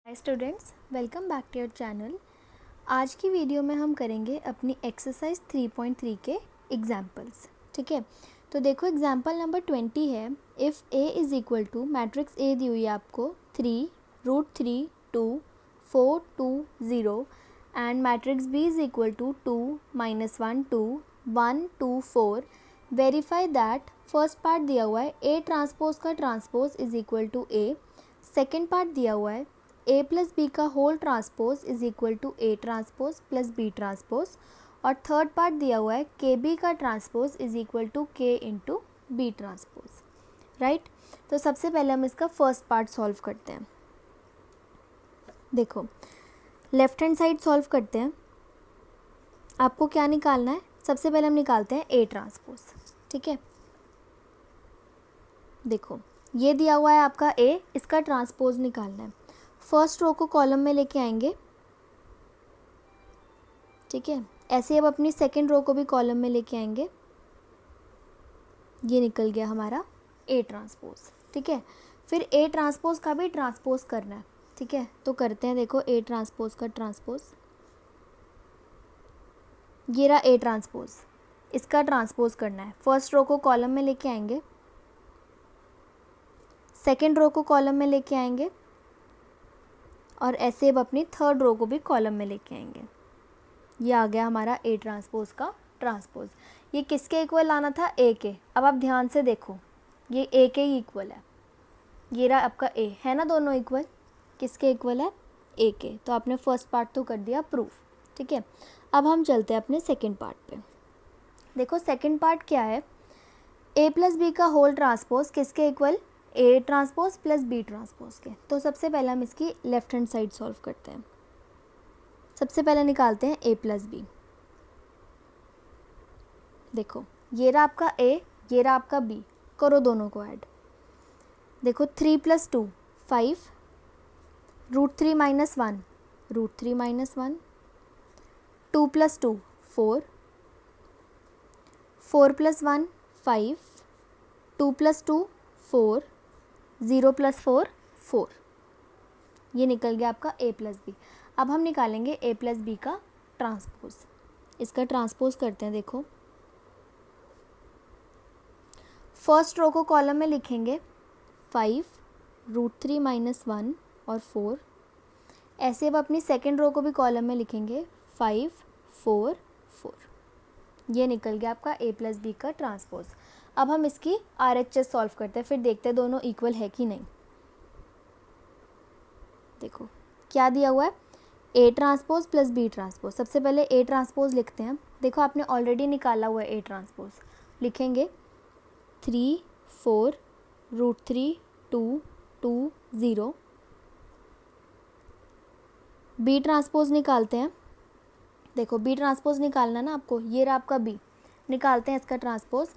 Hi students, welcome back to your channel. आज की video में हम करेंगे अपनी एक्सरसाइज 3.3 के एग्जाम्पल्स। ठीक है, तो देखो एग्जाम्पल नंबर 20 है। If A is equal to matrix A दी हुई है आपको 3√3 2 4 2 0 and matrix B is equal to 2 -1 2 1 2 4। Verify that first part दिया हुआ है ए ट्रांसपोज का transpose is equal to A. Second part दिया हुआ है ए प्लस बी का whole transpose is equal to A transpose plus B transpose, और third part दिया हुआ है के बी का transpose is equal to K into B transpose. Right, तो सबसे पहले हम इसका फर्स्ट पार्ट सॉल्व करते हैं। देखो लेफ्ट हैंड साइड सॉल्व करते हैं। आपको क्या निकालना है? सबसे पहले हम निकालते हैं ए ट्रांसपोज। ठीक है, देखो ये दिया हुआ है आपका ए, इसका ट्रांसपोज निकालना है। फर्स्ट रो को कॉलम में लेके आएंगे। ठीक है, ऐसे अब अपनी सेकंड रो को भी कॉलम में लेके आएंगे। ये निकल गया हमारा ए ट्रांसपोज। ठीक है, फिर ए ट्रांसपोज का भी ट्रांसपोज करना है। ठीक है, तो करते हैं। देखो ए ट्रांसपोज का ट्रांसपोज, ये रहा ए ट्रांसपोज, इसका ट्रांसपोज करना है। फर्स्ट रो को कॉलम में लेके आएंगे, सेकेंड रो को कॉलम में लेके आएंगे, और ऐसे अब अपनी थर्ड रो को भी कॉलम में लेके आएंगे। ये आ गया हमारा ए ट्रांसपोज का ट्रांसपोज। ये किसके इक्वल आना था? ए के। अब आप ध्यान से देखो, ये ए के ही इक्वल है। ये रहा आपका ए, है ना, दोनों इक्वल। किसके इक्वल है? ए के। तो आपने फर्स्ट पार्ट तो कर दिया प्रूफ। ठीक है, अब हम चलते हैं अपने सेकेंड पार्ट पे। देखो सेकेंड पार्ट क्या है? ए प्लस बी का होल ट्रांसपोज किसके equal? A transpose plus B transpose के। तो सबसे पहले हम इसकी लेफ्ट हैंड साइड सॉल्व करते हैं। सबसे पहले निकालते हैं ए प्लस बी। देखो ये रहा आपका ए, ये रहा आपका बी, करो दोनों को ऐड। देखो 3 + 2 5, √3 - 1 √3 - 1, 2 + 2 4, 4 + 1 5, 2 + 2 4, 0 + 4 4। ये निकल गया आपका ए प्लस बी। अब हम निकालेंगे ए प्लस बी का ट्रांसपोज। इसका ट्रांसपोज करते हैं। देखो फर्स्ट रो को कॉलम में लिखेंगे 5, √3 - 1 और 4। ऐसे अब अपनी सेकेंड रो को भी कॉलम में लिखेंगे 5 4 4। ये निकल गया आपका ए प्लस बी का ट्रांसपोज। अब हम इसकी RHS सॉल्व करते हैं, फिर देखते हैं दोनों इक्वल है कि नहीं। देखो क्या दिया हुआ है? A transpose plus B transpose. सबसे पहले ए ट्रांसपोज लिखते हैं। देखो आपने ऑलरेडी निकाला हुआ है ए ट्रांसपोज। लिखेंगे 3 4 √3 2 2 0। बी ट्रांसपोज निकालते हैं। देखो बी ट्रांसपोज निकालना ना आपको, ये रहा आपका बी। निकालते हैं इसका ट्रांसपोज।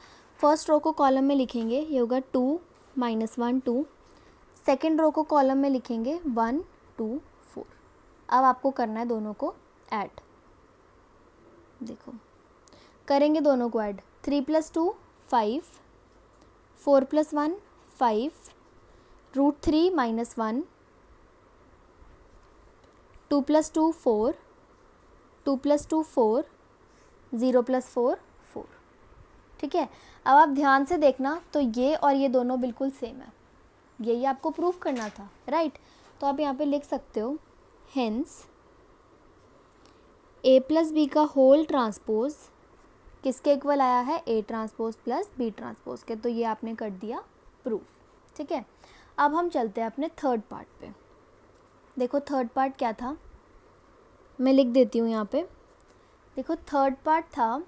फर्स्ट रो को कॉलम में लिखेंगे, ये होगा 2 - 1 2। सेकेंड रो को कॉलम में लिखेंगे 1 2 4। अब आपको करना है दोनों को ऐड। देखो करेंगे दोनों को ऐड। 3 + 2 5, 4 + 1 5, √3 - 1, 2 + 2 4, 2 + 2 4, 0 + 4 4। ठीक है, अब आप ध्यान से देखना, तो ये और ये दोनों बिल्कुल सेम है। यही आपको प्रूफ करना था। राइट, तो आप यहाँ पे लिख सकते हो हेंस ए प्लस बी का होल ट्रांसपोज किसके इक्वल आया है? A transpose plus B transpose के। तो ये आपने कर दिया प्रूफ। ठीक है, अब हम चलते हैं अपने थर्ड पार्ट पे। देखो थर्ड पार्ट क्या था, मैं लिख देती हूँ यहाँ पे। देखो थर्ड पार्ट था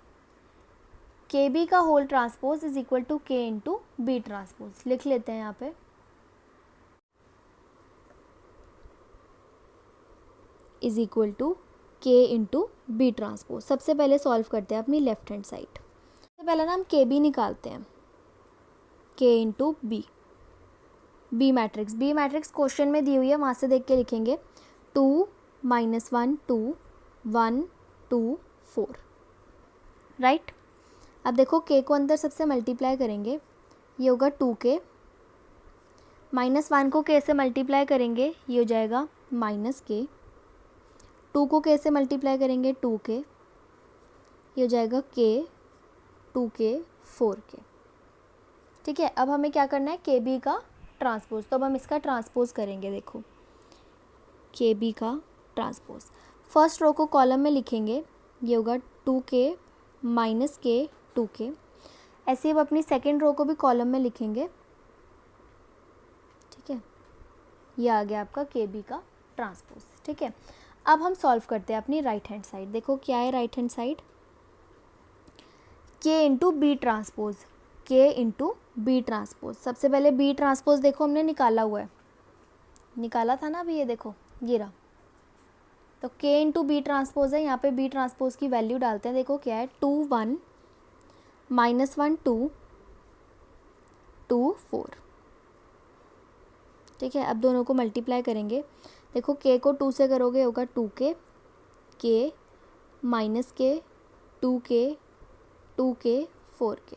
के बी का whole transpose is equal to K into B transpose. लिख लेते हैं यहाँ पे। Is equal to K into B transpose. सबसे पहले सॉल्व करते हैं अपनी लेफ्ट हैंड साइड। सबसे पहले ना हम के बी निकालते हैं, K into B. B matrix question में दी हुई है, वहाँ से देख के लिखेंगे 2 - 1 2 1 2 4। राइट, अब देखो के को अंदर सबसे मल्टीप्लाई करेंगे, ये होगा 2k। -1 को के से मल्टीप्लाई करेंगे, ये हो जाएगा माइनस के, 2 को के से मल्टीप्लाई करेंगे 2k, ये हो जाएगा k, 2k, 4k। ठीक है, अब हमें क्या करना है, KB का ट्रांसपोज। तो अब हम इसका ट्रांसपोज करेंगे। देखो KB का ट्रांसपोज, फर्स्ट रो को कॉलम में लिखेंगे, ये होगा 2k माइनस k 2k। ऐसे ही अब अपनी सेकेंड रो को भी कॉलम में लिखेंगे। ठीक है, ये आ गया आपका KB का ट्रांसपोज। ठीक है, अब हम सॉल्व करते हैं अपनी राइट हैंड साइड। देखो क्या है right hand side, K into B transpose, K into B transpose. सबसे पहले बी ट्रांसपोज देखो हमने निकाला हुआ है, निकाला था ना अभी, ये देखो ये रहा। तो K इंटू बी ट्रांसपोज है, यहाँ पे बी ट्रांसपोज की वैल्यू डालते हैं। देखो क्या है, 2 1 माइनस 1 2 2 4। ठीक है, अब दोनों को मल्टीप्लाई करेंगे। देखो K को 2 से करोगे होगा 2k, K माइनस के 2k 2k 4k।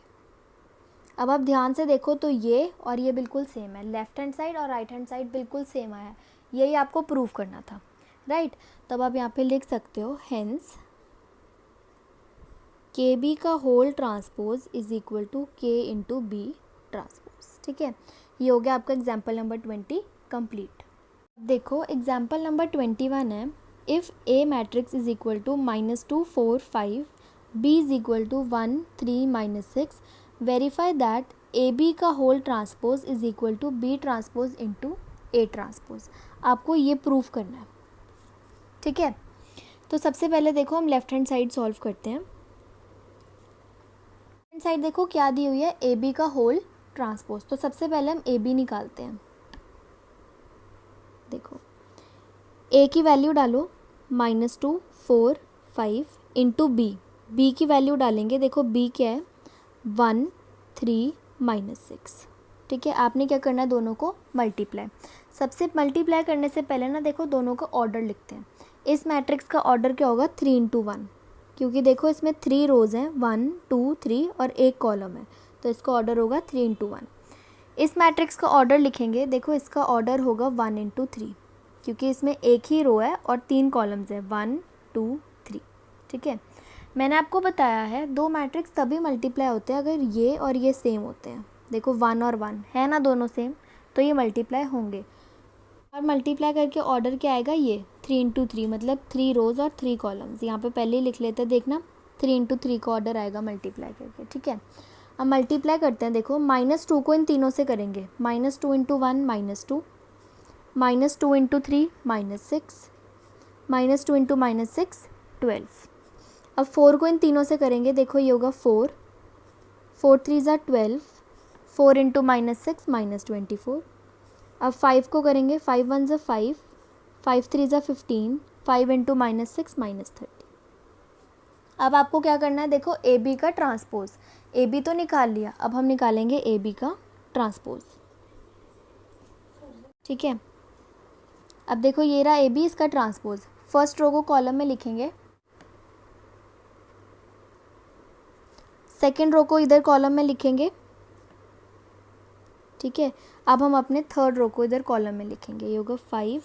अब आप ध्यान से देखो तो ये और ये बिल्कुल सेम है, लेफ्ट हैंड साइड और राइट हैंड साइड बिल्कुल सेम आया है, यही आपको प्रूव करना था, राइट। तब आप यहाँ पे लिख सकते हो हेंस KB का whole transpose is equal to K into B transpose. ठीक है, ये हो गया आपका एग्जाम्पल नंबर 20 कंप्लीट। देखो एग्जाम्पल नंबर 21 है, if A matrix is equal to -2 4 5, B is equal to 1 3 -6, verify that AB का whole transpose is equal to B transpose into A transpose. आपको ये प्रूफ करना है। ठीक है, तो सबसे पहले देखो हम लेफ्ट हैंड साइड सॉल्व करते हैं। हैंड साइड देखो क्या दी हुई है, AB का होल ट्रांसपोज। तो सबसे पहले हम AB निकालते हैं। देखो A की वैल्यू डालो -2 4 5 इंटू B की वैल्यू डालेंगे। देखो B क्या है, 1 3 -6। ठीक है, आपने क्या करना है, दोनों को मल्टीप्लाई। सबसे मल्टीप्लाई करने से पहले ना देखो दोनों का ऑर्डर लिखते हैं। इस मैट्रिक्स का ऑर्डर क्या होगा, 3 इंटू 1, क्योंकि देखो इसमें 3 रोज़ हैं, 1 2 3 और एक कॉलम है, तो इसका ऑर्डर होगा 3 इंटू 1। इस मैट्रिक्स का ऑर्डर लिखेंगे, देखो इसका ऑर्डर होगा 1 इंटू 3, क्योंकि इसमें एक ही रो है और 3 कॉलम्स हैं, 1 2 3। ठीक है, मैंने आपको बताया है दो मैट्रिक्स तभी मल्टीप्लाई होते हैं अगर ये और ये सेम होते हैं। देखो 1 और 1 है ना, दोनों सेम, तो ये मल्टीप्लाई होंगे। और मल्टीप्लाई करके ऑर्डर क्या आएगा, ये 3 इंटू 3, मतलब 3 रोज़ और 3 कॉलम्स। यहाँ पे पहले ही लिख लेते हैं, देखना 3 इंटू 3 का ऑर्डर आएगा मल्टीप्लाई करके। ठीक है, अब मल्टीप्लाई करते हैं। देखो -2 को इन तीनों से करेंगे, -2 इंटू 1 -2, -2 इंटू 3 -6, -2 इंटू -6 12। अब 4 को इन तीनों से करेंगे, देखो ये होगा 4 4 3 ज़ा 12, 4 इंटू -6 -24। अब 5 को करेंगे, 5 1 ज़ा 5, 5 3 ज़ा 15, 5 इंटू -6 -30। अब आपको क्या करना है, देखो AB का ट्रांसपोज, AB तो निकाल लिया, अब हम निकालेंगे AB का ट्रांसपोज। ठीक है, अब देखो ये रहा AB, इसका ट्रांसपोज। फर्स्ट रो को कॉलम में लिखेंगे, सेकेंड रो को इधर कॉलम में लिखेंगे। ठीक है, अब हम अपने थर्ड रो को इधर कॉलम में लिखेंगे, ये होगा 5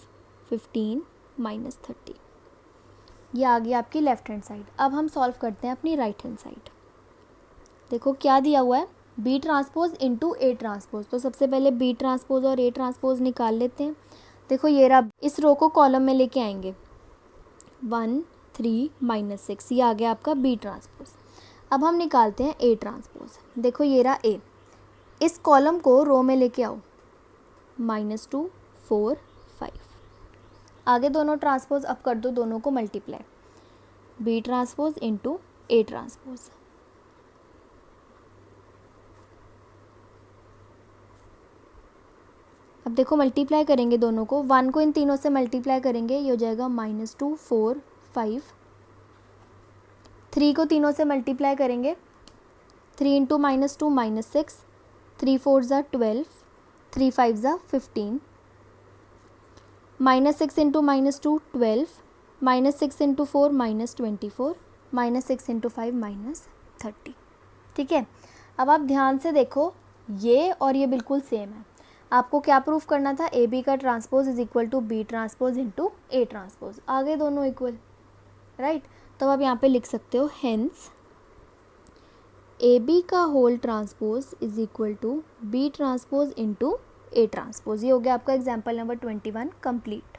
15 -30। ये आ गई आपकी लेफ्ट हैंड साइड। अब हम सॉल्व करते हैं अपनी राइट हैंड साइड। देखो क्या दिया हुआ है, B transpose into A transpose. तो सबसे पहले B ट्रांसपोज और A ट्रांसपोज निकाल लेते हैं। देखो ये रहा, इस रो को कॉलम में लेके आएंगे, 1 3 -6, ये आ गया आपका B ट्रांसपोज। अब हम निकालते हैं A ट्रांसपोज। देखो ये रहा A, इस कॉलम को रो में लेके आओ, -2 4 5। आगे दोनों ट्रांसपोज अब कर दो, दोनों को multiply, B transpose into A transpose. अब देखो मल्टीप्लाई करेंगे दोनों को, 1 को इन तीनों से मल्टीप्लाई करेंगे, ये हो जाएगा -2 4 5। 3 को तीनों से मल्टीप्लाई करेंगे, 3 इंटू -2 -6, 3 4 ज़ा 12, 3 5 ज़ा 15, -6 इंटू -2 12, -6 इंटू 4 -24, -6 इंटू 5 -30। ठीक है, अब आप ध्यान से देखो, ये और ये बिल्कुल सेम है। आपको क्या प्रूफ करना था, ए बी का transpose is equal to B transpose into A transpose, आ गए दोनों इक्वल, राइट। तो आप यहाँ पे लिख सकते हो हेंस ए बी का whole transpose is equal to B transpose into A transpose. ये हो गया आपका एग्जाम्पल नंबर 21 कंप्लीट।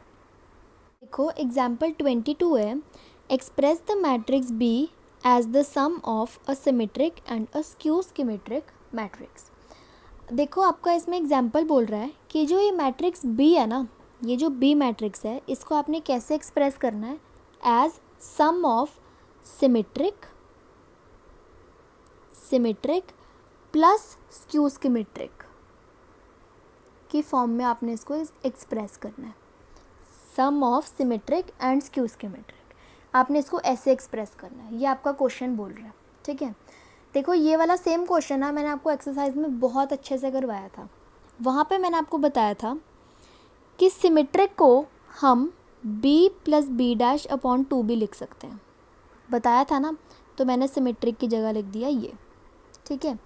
देखो एग्जाम्पल 22 है, express the matrix B as the sum of a symmetric and a skew symmetric matrix. देखो आपका इसमें एग्जाम्पल बोल रहा है कि जो ये मैट्रिक्स बी है ना, ये जो बी मैट्रिक्स है, इसको आपने कैसे एक्सप्रेस करना है, as sum of symmetric plus skew symmetric की फॉर्म में आपने इसको एक्सप्रेस करना है। Sum of symmetric and skew symmetric, आपने इसको ऐसे एक्सप्रेस करना है, ये आपका क्वेश्चन बोल रहा है, ठीक है। देखो ये वाला सेम क्वेश्चन ना मैंने आपको एक्सरसाइज में बहुत अच्छे से करवाया था। वहाँ पे मैंने आपको बताया था कि सिमेट्रिक को हम b plus B dash upon 2b लिख सकते हैं, बताया था ना। तो मैंने सिमेट्रिक की जगह लिख दिया ये, ठीक है।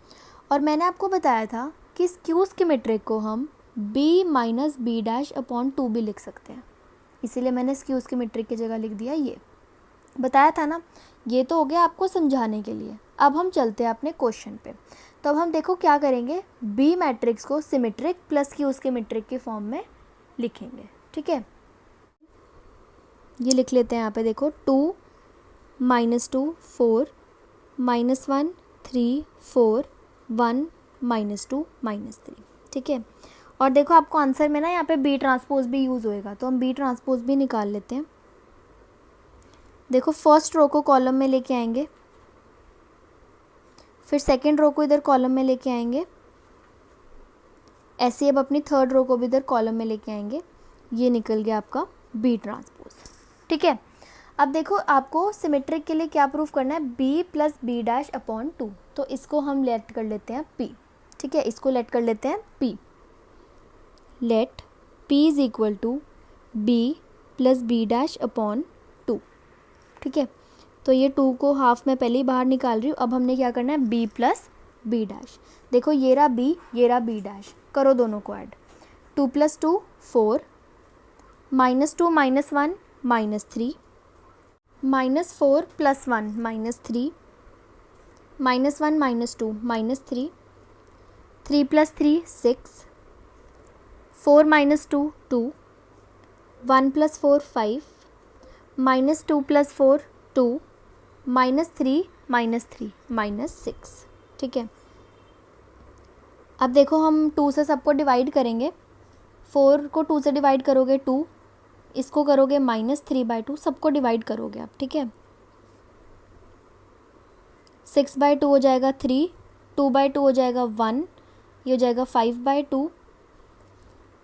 और मैंने आपको बताया था कि स्क्यू सिमेट्रिक को हम b minus B dash upon 2b लिख सकते हैं, इसीलिए मैंने स्क्यू सिमेट्रिक की जगह लिख दिया ये, बताया था ना। ये तो हो गया आपको समझाने के लिए। अब हम चलते हैं अपने क्वेश्चन पे। तो अब हम देखो क्या करेंगे, बी मैट्रिक्स को सिमेट्रिक प्लस क्यू सिमेट्रिक के फॉर्म में लिखेंगे, ठीक है। ये लिख लेते हैं यहाँ पे, देखो 2 -2 4 -1 3 4 1 -2 -3, ठीक है। और देखो आपको आंसर में ना यहाँ पे बी ट्रांसपोज भी यूज़ होएगा, तो हम बी ट्रांसपोज भी निकाल लेते हैं। देखो फर्स्ट रो को कॉलम में लेके आएंगे, फिर सेकंड रो को इधर कॉलम में लेके आएंगे, ऐसे अब अपनी थर्ड रो को भी इधर कॉलम में लेके आएंगे। ये निकल गया आपका बी ट्रांसपोज, ठीक है। अब देखो आपको सिमेट्रिक के लिए क्या प्रूफ करना है, B plus B dash upon 2, तो इसको हम लेट कर लेते हैं पी, ठीक है। इसको लेट कर लेते हैं P, let P is equal to B plus B dash upon 2, ठीक है। तो ये 2 को हाफ में पहले ही बाहर निकाल रही हूँ। अब हमने क्या करना है, b प्लस बी डैश, देखो ये रहा b, ये रहा b डैश, करो दोनों को ऐड, 2 + 2 4 -2 -1 -3 -4 + 1 -3 -1 -2 -3 3 + 3 6 4 -2 2 1 + 4 5 -2 + 4 2 -3 -6, ठीक है। अब देखो हम 2 से सबको डिवाइड करेंगे, 4 को 2 से डिवाइड करोगे 2, इसको करोगे -3/2, सबको डिवाइड करोगे आप, ठीक है। 6/2 हो जाएगा 3, 2/2 हो जाएगा 1, ये हो जाएगा 5/2,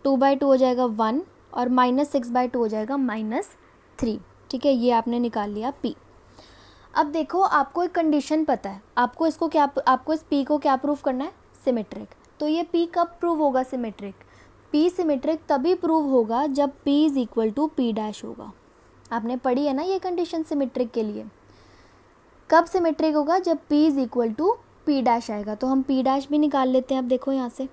2/2 हो जाएगा 1 और -6/2 हो जाएगा -3, ठीक है। ये आपने निकाल लिया p। अब देखो आपको एक कंडीशन पता है, आपको इस p को क्या प्रूव करना है, सिमेट्रिक। तो ये p कब प्रूव होगा सिमेट्रिक, p सिमेट्रिक तभी प्रूव होगा जब p is equal to p dash होगा। आपने पढ़ी है ना ये कंडीशन सिमेट्रिक के लिए। कब सिमेट्रिक होगा, जब p is equal to p dash आएगा। तो हम p डैश भी निकाल लेते हैं। अब देखो यहाँ से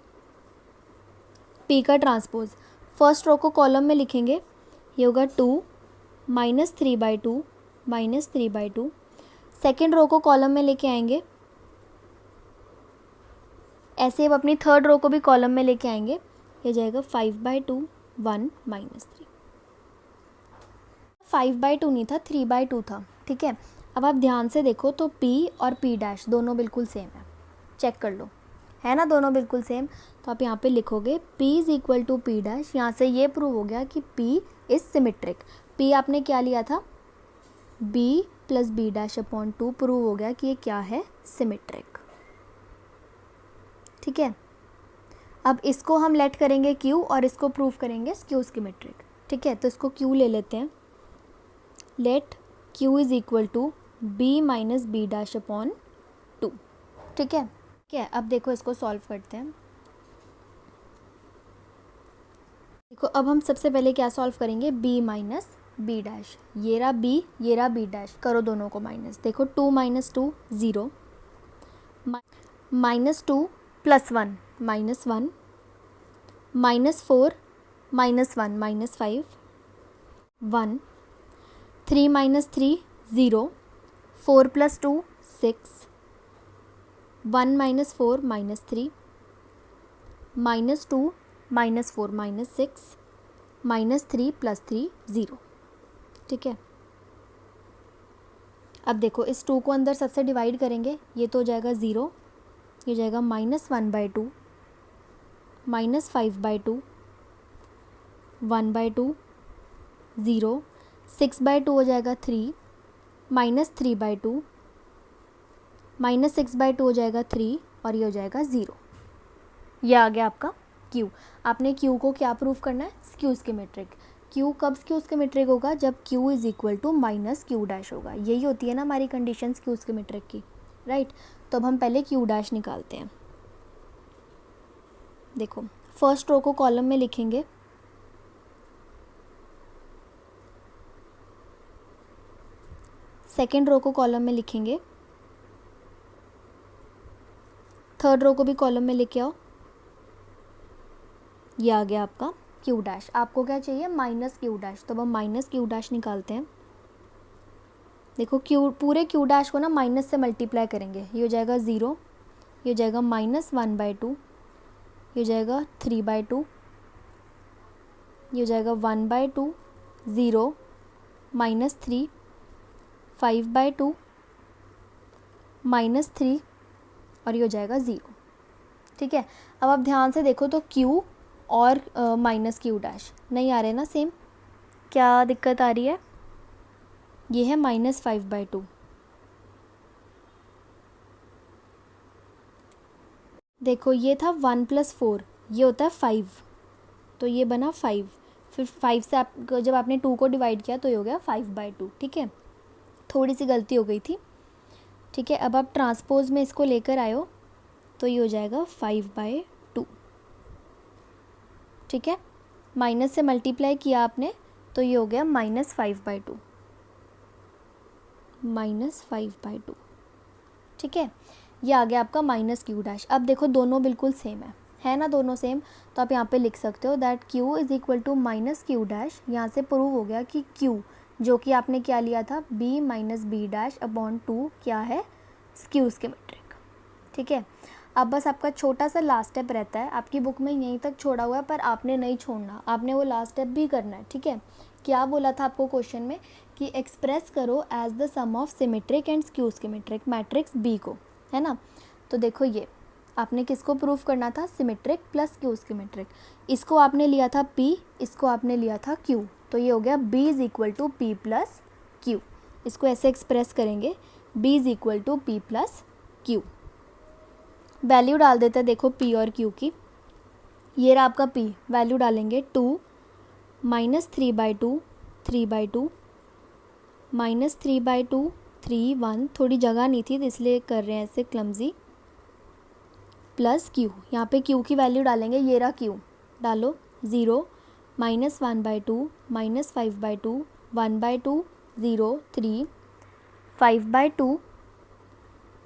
p का ट्रांसपोज, फर्स्ट रो को कॉलम में लिखेंगे, ये होगा 2 -3/2 -3/2, सेकेंड रो को कॉलम में लेके आएंगे, ऐसे अब अपनी थर्ड रो को भी कॉलम में लेके आएंगे, ये जाएगा 5/2 1 -3, 5/2 नहीं था 3/2 था, ठीक है। अब आप ध्यान से देखो तो p और p डैश दोनों बिल्कुल सेम है, चेक कर लो, है ना, दोनों बिल्कुल सेम। तो आप यहाँ पे लिखोगे p is equal to p dash, यहाँ से ये प्रूव हो गया कि p इज सिमेट्रिक। p आपने क्या लिया था, b plus B dash upon 2, prove हो गया कि ये क्या है, सिमेट्रिक, ठीक है। अब इसको हम लेट करेंगे q और इसको प्रूव करेंगे स्क्यू सिमेट्रिक, ठीक है। तो इसको q ले लेते हैं, let q is equal to b minus B dash upon 2, ठीक है। ठीक है, अब देखो इसको सॉल्व करते हैं। देखो अब हम सबसे पहले क्या सॉल्व करेंगे, b माइनस बी डैश, ये रहा b, ये रहा b डैश, करो दोनों को माइनस। देखो 2 - 2 0, -2 + 1 -1, -4 -1 -5 1 3 -3 0 4 + 2 6 1 -4 -3 -2 -4 -6 -3 + 3 0। ठीक है, अब देखो इस 2 को अंदर सबसे डिवाइड करेंगे, ये तो हो जाएगा 0, ये जाएगा -1/2 -5/2 1/2 0 6/2 हो जाएगा 3 -3/2 -6/2 हो जाएगा 3 और ये हो जाएगा 0। ये आ गया आपका Q। आपने Q को क्या प्रूफ करना है? Skew symmetric. Q कब स्क्यू सिमेट्रिक होगा? जब Q = -Q' होगा। यही होती है ना हमारी कंडीशन स्क्यू सिमेट्रिक की, राइट। तो अब हम पहले Q' निकालते हैं। देखो फर्स्ट रो को कॉलम में लिखेंगे, सेकेंड रो को कॉलम में लिखेंगे, थर्ड रो को भी कॉलम में लेके आओ। ये आ गया आपका Q'। आपको क्या चाहिए? -Q'। तो अब हम -Q' निकालते हैं। देखो पूरे Q' को ना माइनस से मल्टीप्लाई करेंगे, ये हो जाएगा 0, ये हो जाएगा -1/2, ये हो जाएगा 3/2, ये हो जाएगा 1/2 0 -3 5/2 -3 और ये हो जाएगा 0। ठीक है, अब आप ध्यान से देखो तो Q और -Q' नहीं आ रहे ना सेम, क्या दिक्कत आ रही है? ये है -5/2। देखो ये था 1 + 4, ये होता है 5, तो ये बना 5, फिर 5 से आप जब आपने 2 को डिवाइड किया तो ये हो गया 5/2। ठीक है, थोड़ी सी गलती हो गई थी। ठीक है, अब आप ट्रांसपोज में इसको लेकर आयो तो ये हो जाएगा 5/2। ठीक है, माइनस से मल्टीप्लाई किया आपने तो ये हो गया -5/2, -5/2। ठीक है, ये आ गया आपका -Q'। अब देखो दोनों बिल्कुल सेम है ना, दोनों सेम। तो आप यहाँ पे लिख सकते हो दैट Q = -Q'। यहाँ से प्रूव हो गया कि Q जो कि आपने क्या लिया था, B - B'/2 क्या है? Skew symmetric. ठीक है, अब बस आपका छोटा सा लास्ट स्टेप रहता है, आपकी बुक में यहीं तक छोड़ा हुआ है पर आपने नहीं छोड़ना, आपने वो लास्ट स्टेप भी करना है। ठीक है, क्या बोला था आपको क्वेश्चन में कि एक्सप्रेस करो as the sum of symmetric and skew symmetric matrix B को, है ना। तो देखो ये आपने किसको प्रूफ करना था? Symmetric plus Q symmetric. इसको आपने लिया था P, इसको आपने लिया था Q, तो ये हो गया B = P + Q। इसको ऐसे एक्सप्रेस करेंगे, B = P + Q। वैल्यू डाल देते हैं देखो P और Q की। ये रहा आपका P, वैल्यू डालेंगे 2 -3/2 3/2 -3/2 3 1, थोड़ी जगह नहीं थी तो इसलिए कर रहे हैं ऐसे क्लमजी, प्लस Q। यहाँ पे Q की वैल्यू डालेंगे, ये रहा Q, डालो 0 -1/2 -5/2 1/2 0 3 5/2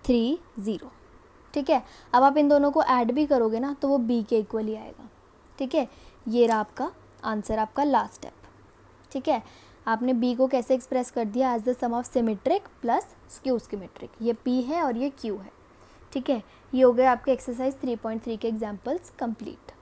3 0। ठीक है, अब आप इन दोनों को ऐड भी करोगे ना तो वो B के इक्वल ही आएगा। ठीक है, ये रहा आपका आंसर, आपका लास्ट स्टेप। ठीक है, आपने B को कैसे एक्सप्रेस कर दिया? As the sum of symmetric plus skew symmetric. ये P है और ये Q है। ठीक है, ये हो गए आपके एक्सरसाइज 3.3 के एग्जाम्पल्स कंप्लीट।